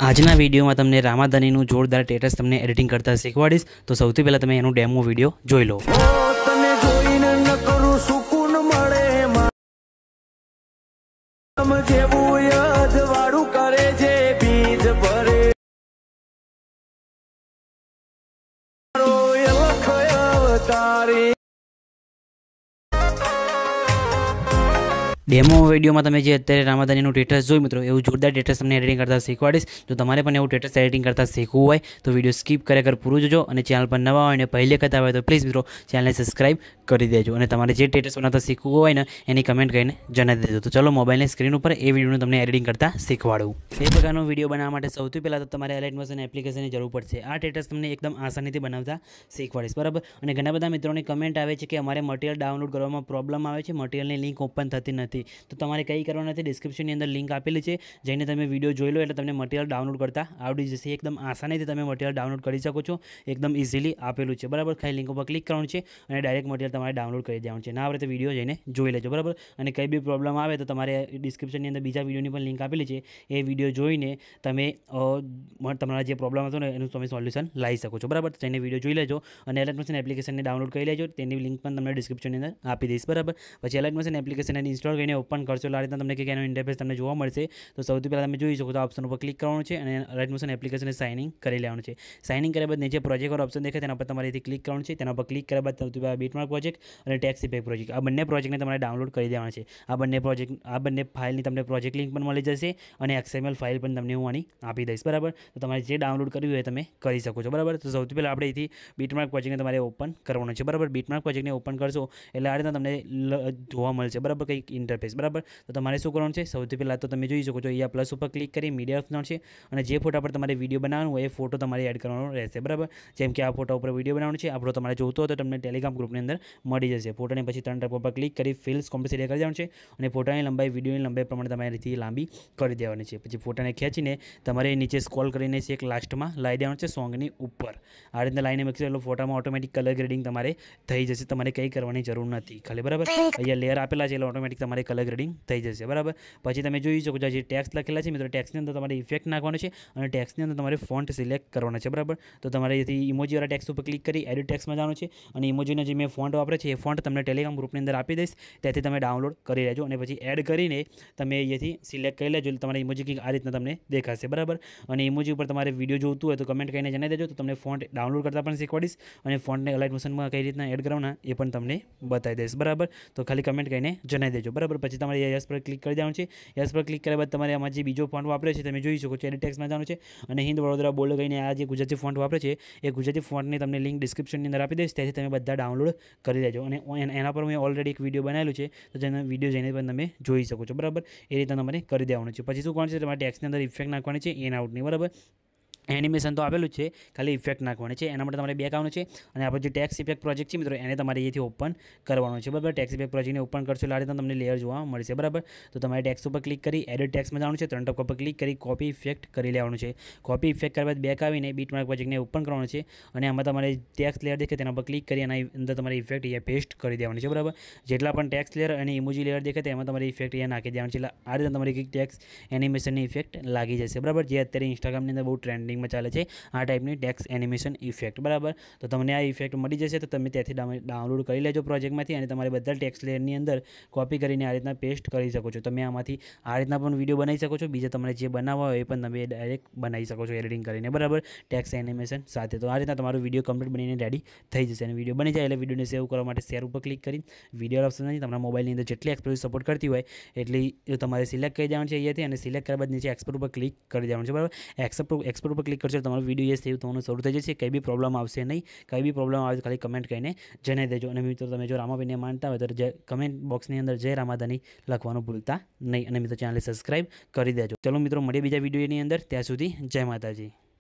આજના વિડીયોમાં તમને રામાધાનીનું જોરદાર સ્ટેટસ તમને એડિટિંગ કરતા શીખવાડીશ। તો સૌથી પહેલાં તમે એનું ડેમો વિડીયો જોઈ લો। તને જોઈને ન કરું સુકૂન મળે જેવું યાદ વાળું કરે છે બીજ ભરે તારી डेमो वीडियो में तमे जे अत्यारे रामाधानीનું स्टेटस જોઈ મિત્રો એવું જોરદાર સ્ટેટસ તમને એડિટિંગ કરતા શીખવાડીશ। જો તમારે પણ એવું સ્ટેટસ એડિટિંગ કરતા શીખવું હોય તો વિડીયો સ્કીપ કર્યા કર પૂરું જોજો અને ચેનલ પર નવા હોય ને પહેલી વખત આવે તો પ્લીઝ મિત્રો ચેનલને સબસ્ક્રાઇબ કરી દેજો અને તમારે જે સ્ટેટસ બનાવતા શીખવું હોય ને એની કમેન્ટ કરીને જણાવી દેજો। તો ચલો મોબાઈલની સ્ક્રીન ઉપર એ વિડીયોને તમને એડિટિંગ કરતા શીખવાડું। એ પ્રકારનો વિડીયો બનાવવા માટે સૌથી પહેલાં તો તમારે એલાઇટ મોશન એપ્લિકેશનની જરૂર પડશે। આ સ્ટેટસ તમને એકદમ આસાનીથી બનાવતા શીખવાડીશ બરાબર। અને ઘણા બધા મિત્રોની કમેન્ટ આવે છે કે અમારે મટીરિયલ ડાઉનલોડ કરવામાં પ્રોબ્લેમ આવે છે, મટીરિયલની લિંક ઓપન થતી નથી। તો તમારે કંઈ કરવાનું નથી, ડિસ્ક્રિપ્શનની અંદર લિંક આપેલી છે, જઈને તમે વિડીયો જોઈ લો એટલે તમને મટીરિયલ ડાઉનલોડ કરતા આવડી જશે। એકદમ આસાનીથી તમે મટીરિયલ ડાઉનલોડ કરી શકો છો, એકદમ ઇઝીલી આપેલું છે બરાબર। ખાલી લિંક ઉપર ક્લિક કરવાનું છે અને ડાયરેક્ટ મટીરિયલ તમારે ડાઉનલોડ કરી દેવાનું છે। ના આવડે તો વિડીયો જઈને જોઈ લેજો બરાબર। અને કંઈ બી પ્રોબ્લેમ આવે તો તમારે ડિસ્ક્રિપ્શનની અંદર બીજા વિડીયોની પણ લિંક આપેલી છે, એ વિડીયો જોઈને તમે તમારા જે પ્રોબ્લેમ હતો ને એનું તમે સોલ્યુશન લાવી શકો છો બરાબર। તેને વિડીયો જોઈ લેજો અને એલાઇટ મોશન એપ્લિકેશનને ડાઉનલોડ કરી લેજો, તેની લિંક પણ તમને ડિસ્ક્રિપ્શનની અંદર આપી દઈશ બરાબર। પછી એલાઇટ મોશન એપ્લિકેશનને ઇન્સ્ટોલ કરીને ઓપન કરશો એટલે આ રીતના તમને કંઈક એનો ઇન્ટરફેસ તમને જોવા મળશે। તો સૌથી પહેલાં તમે જોઈ શકો તો ઓપ્શન ઉપર ક્લિક કરવાનું છે અને એલાઇટ મોશન એપ્લિકેશનને સાઇન ઇન કરી લેવાનું છે। સાઇન ઇન કર્યા બાદ નીચે પ્રોજેક્ટ પર ઓપ્શન દેખાય તેના પર તમારે ક્લિક કરવાનું છે। તેના પર ક્લિક કર્યા બાદ સૌથી પહેલાં બીટમાર્ક પ્રોજેક્ટ અને ટેક્સ ઇફેક્ટ પ્રોજેક્ટ આ બંને પ્રોજેક્ટને તમારે ડાઉનલોડ કરી દેવાના છે। આ બંને ફાઇલની તમને પ્રોજેક્ટ લિંક પણ મળી જશે અને XML ફાઇલ પણ તમને હું આની આપી દઈશ બરાબર। તો તમારે જે ડાઉનલોડ કરવી હોય તમે કરી શકો છો બરાબર। તો સૌથી પહેલાં આપણે અહીંથી બીટમાર્ક પ્રોજેક્ટને તમારે ઓપન કરવાનો છે બરાબર। બીટમાર્ક પ્રોજેક્ટને ઓપન કરશો એટલે આ રીતના તમને જોવા મળશે બરાબર કંઈક ઇન્ટરફેસ બરાબર। તો તમારે શું કરવાનું છે, સૌથી પહેલાં તો તમે જોઈ શકો છો અહીંયા પ્લસ ઉપર ક્લિક કરી મીડિયા ઓપ્શન છે અને જે ફોટા પર તમારે વિડીયો બનાવવાનું હોય એ ફોટો તમારે એડ કરવાનો રહેશે બરાબર। જેમ કે આ ફોટા ઉપર વિડીયો બનાવવાનો છે, આપણો તમારે જોતો હોય તો તમને ટેલિગ્રામ ગ્રુપની અંદર મળી જશે। ફોટાને પછી 3 ટપ પર ક્લિક કરી ફિલ્સ કોમ્પ્લીટ સિલેક્ટ કરી દેવાનું છે અને ફોટાની લંબાઈ વિડીયોની લંબાઈ પ્રમાણે તમારે રીતથી લાંબી કરી દેવાની છે। પછી ફોટાને ખેંચીને તમારે નીચે સ્ક્રોલ કરીને એક લાસ્ટમાં લાવી દેવાનું છે સોંગની ઉપર। આ રીતના લાઈને મૂકશો એટલે ફોટામાં ઓટોમેટિક કલર ગ્રેડિંગ તમારે થઈ જશે, તમારે કંઈ કરવાની જરૂર નથી ખાલી બરાબર। અહીંયા લેયર આપેલા છે એટલે ઓટોમેટિક તમારે કલર ગ્રેડિંગ થઈ જશે બરાબર। પછી તમે જોઈ શકો છો જે ટેક્સ લખેલા છે મિત્રો, ટેક્સની અંદર તમારે ઇફેક્ટ નાખવાનો છે અને ટેક્સની અંદર તમારે ફોન્ટ સિલેક્ટ કરવાનો છે બરાબર। તો તમારે અહીંથી ઇમોજીવાળા ટેક્સ ઉપર ક્લિક કરી એડિટ ટેક્સમાં જવાનું છે અને ઇમોજીનો જે મેં ફોન્ટ વાપરે છે એ ફોન્ટ તમને ટેલિગ્રામ ગ્રુપની અંદર આપી દઈશ, ત્યાંથી તમે ડાઉનલોડ કરી લેજો અને પછી એડ કરીને તમે અહીંયાથી સિલેક્ટ કરી લેજો એટલે તમારે ઇમોજી કંઈક આ રીતના તમને દેખાશે બરાબર। અને ઇમોજી ઉપર તમારે વિડીયો જોતું હોય તો કમેન્ટ કરીને જણાવી દેજો, તો તમને ફોન્ટ ડાઉનલોડ કરતા પણ શીખવાડીશ અને ફોન્ટને એલાઇટ મોશનમાં કઈ રીતના એડ કરવાના એ પણ તમને બતાવી દઈશ બરાબર। તો ખાલી કમેન્ટ કરીને જણાવી દેજો બરાબર। પછી તમારે યસ પર ક્લિક કરી દેવાનું છે। યસ પર ક્લિક કર્યા બાદ તમારે આમાં જે બીજો ફોન્ટ વાપરે છે તમે જોઈ શકો છો એડિટ ટેક્સમાં જવાનું છે અને હિન્દ વડોદરા બોલ્ડ કહીને આ જે ગુજરાતી ફોન્ટ વાપરે છે એ ગુજરાતી ફોન્ટની તમને લિંક ડિસ્ક્રિપ્શનની અંદર આપી દઈશ, ત્યાંથી તમે બધા ડાઉનલોડ કરી લેજો। અને એના પર મેં ઓલરેડી એક વિડીયો બનાવેલું છે તો જેનો વિડીયો જઈને પણ તમે જોઈ શકો છો બરાબર। એ રીતના તમારે કરી દેવાનું છે। પછી શું કરવાનું છે, તમારે ટેક્સની અંદર ઇફેક્ટ નાખવાની છે ઇન આઉટની બરાબર। એનિમેશન તો આપેલું છે, ખાલી ઇફેક્ટ નાખવાની છે, એના માટે તમારે બેક આવવાનું છે અને આપણો જે ટેક્સ ઇફેક્ટ પ્રોજેક્ટ છે મિત્રો એને તમારે અહીંથી ઓપન કરવાનો છે બરાબર। ટેક્સ ઇફેક્ટ પ્રોજેક્ટને ઓપન કરશો એટલે આ રીતના તમને લેયર જોવા મળશે બરાબર। તો તમારે ટેક્સ ઉપર ક્લિક કરી એડિટ ટેક્સમાં જવાનું છે, 3 ટપ ઉપર ક્લિક કરી કોપી ઇફેક્ટ કરી લેવાનું છે। કોપી ઇફેક્ટ કર્યા બાદ બેક આવીને બીટમાર્ક પ્રોજેક્ટને ઓપન કરવાનું છે અને આમાં તમારે ટેક્સ લેયર દેખાય તેના પર ક્લિક કરી અને અંદર તમારે ઇફેક્ટ અહીંયા પેસ્ટ કરી દેવાની છે બરાબર। જેટલા પણ ટેક્સ લેયર અને ઇમોજી લેયર દેખાય તેમાં તમારે ઇફેક્ટ અહીંયા નાખી દેવાની છે એટલે આ રીતના તમારી કંઈક ટેક્સ એનિમેશનની ઇફેક્ટ લાગી જશે બરાબર, જે અત્યારે ઇન્સ્ટાગ્રામની અંદર બહુ ટ્રેન્ડિંગમાં ચાલે છે આ ટાઈપની ટેક્સ એનિમેશન ઇફેક્ટ બરાબર। તો તમને આ ઇફેક્ટ મળી જશે તો તમે ત્યાંથી ડાઉનલોડ કરી લેજો પ્રોજેક્ટમાંથી અને તમારે બધા ટેક્સ લેયરની અંદર કોપી કરીને આ રીતના પેસ્ટ કરી શકો છો। તમે આમાંથી આ રીતના પણ વિડીયો બનાવી શકો છો, બીજા તમારે જે બનાવવા હોય એ પણ તમે ડાયરેક્ટ બનાવી શકો છો એડિટિંગ કરીને બરાબર ટેક્સ એનિમેશન સાથે। તો આ રીતના તમારો વિડીયો કમ્પ્લીટ બનીને રેડી થઈ જશે અને વિડીયો બની જાય એટલે વિડીયોને સેવ કરવા માટે શેર ઉપર ક્લિક કરી વિડીયો ઓપ્શન નથી તમારા મોબાઈલની અંદર જેટલી એક્સપોર્ટ સપોર્ટ કરતી હોય એટલી તમારે સિલેક્ટ કરી દેવાનું છે અહીંયાથી અને સિલેક્ટ કર્યા બાદ નીચે એક્સપોર્ટ ઉપર ક્લિક કરી દેવાનું છે બરાબર। એક્સપોર્ટ ઉપર ક્લિક કરશો તમારો વિડીયો સેવ થવાનું શરૂ થઈ જશે, કંઈ બી પ્રોબ્લેમ આવશે નહીં। કંઈ બી પ્રોબ્લેમ આવે તો ખાલી કમેન્ટ કરીને જણાવી દેજો અને મિત્રો તમે જો રામાભાઈને માનતા હોય તો કમેન્ટ બોક્સની અંદર જય રામાધાની લખવાનું ભૂલતા નહીં અને મિત્રો ચેનલને સબસ્ક્રાઇબ કરી દેજો। ચલો મિત્રો મળીએ બીજા વિડીયોની અંદર, ત્યાં સુધી જય માતાજી।